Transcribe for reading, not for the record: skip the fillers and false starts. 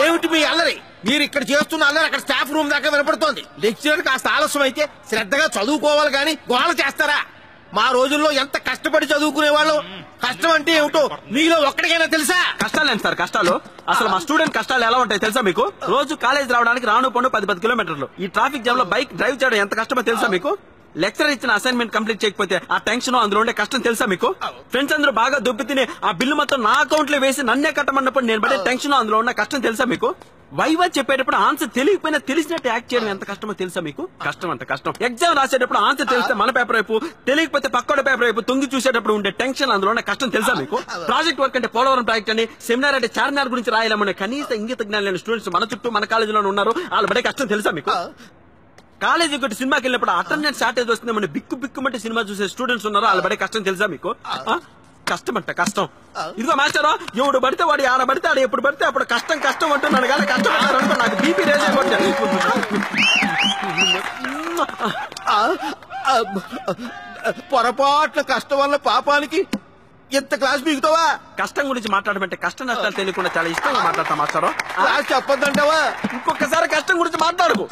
ఏమిటి మీ అల్లరి? మీరు ఇక్కడ చేస్తున్న అల్లరి అక్కడ స్టాఫ్ రూమ్ దాకా వినపడుతోంది. లెక్చరర్ కాస్త ఆలస్యం అయితే శ్రద్ధగా చదువుకోవాలి గాని గోళ చేస్తారా? మా రోజుల్లో ఎంత కష్టపడి చదువుకునే వాళ్ళు. కష్టం అంటే ఏమిటో మీలో ఒక్కడికైనా తెలుసా? కష్టాలేంటి సార్ కష్టాలు? అసలు మా స్టూడెంట్ కష్టాలు ఎలా ఉంటాయి తెలుసా మీకు? రోజు కాలేజ్ రావడానికి రాను పండు 10 కిలోమీటర్లు. ఈ ట్రాఫిక్ జామ్ లో బైక్ డ్రైవ్ చేయడం ఎంత కష్టమో తెలుసా మీకు? లెక్చరర్ ఇచ్చిన అసైన్మెంట్ కంప్లీట్ చేయకపోతే ఆ టెన్షన్ అందులో ఉండే కష్టం తెలుసా మీకు? ఫ్రెండ్స్ అందరూ బాగా దుబ్బి తిని ఆ బిల్లు మొత్తం నా అకౌంట్ లో వేసి నన్నే కట్టమన్నప్పుడు నేను పడే టెన్షన్ అందులో ఉన్న కష్టం తెలుసా మీకు? వైవా చెప్పేటప్పుడు ఆన్సర్ తెలియకపోయినా తెలిసినట్టు యాక్ట్ చేయడం ఎంత కష్టమో తెలుసా మీకు? కష్టం అంటే కష్టం. ఎగ్జామ్ రాసేటప్పుడు ఆన్సర్ తెలిస్తే మన పేపర్ వైపు, తెలియకపోతే పక్కోడ పేపర్ వైపు తొంగి చూసేటప్పుడు ఉండే టెన్షన్ అందులో ఉన్న కష్టం తెలుసా మీకు? ప్రాజెక్ట్ వర్క్ అంటే పోలవరం ప్రాజెక్ట్ అని, సెమినార్ అంటే చార్మినార్ గురించి రాయాలనే కనీస ఇంగిత జ్ఞానం లేని స్టూడెంట్స్ మన చుట్టూ మన కాలేజీలో ఉన్నారు. వాళ్ళు పడే కష్టం తెలుసా మీకు? కాలేజీ ఒకటి సినిమాకి వెళ్ళినప్పుడు అటెండెన్స్ షార్టేజ్ వస్తుంది మన బిక్కు బిక్కుమంటే సినిమా చూసే స్టూడెంట్స్ ఉన్నారు. వాళ్ళు పడే కష్టం తెలుసా మీకు? కష్టం అంట కష్టం. ఇదిగో మాస్టరు, ఎవడు పడితే వాడు ఆడ పడితే ఆడ ఎప్పుడు పడితే అప్పుడు కష్టం కష్టం అంటున్నాను కానీ కష్టం అంటారనుకో నాకు బీపీ రేజ్ అయిపోతుంది. పొరపాట్ల కష్టం వల్ల పాపానికి ఎంత క్లాస్ బీగుతావా? కష్టం గురించి మాట్లాడమంటే కష్ట నష్టాలు తెలియకుండా చాలా ఇష్టంగా మాట్లాడతా మాస్టారు. క్లాస్ చెప్పొద్దంటావా? ఇంకొకసారి కష్టం గురించి మాట్లాడుకు.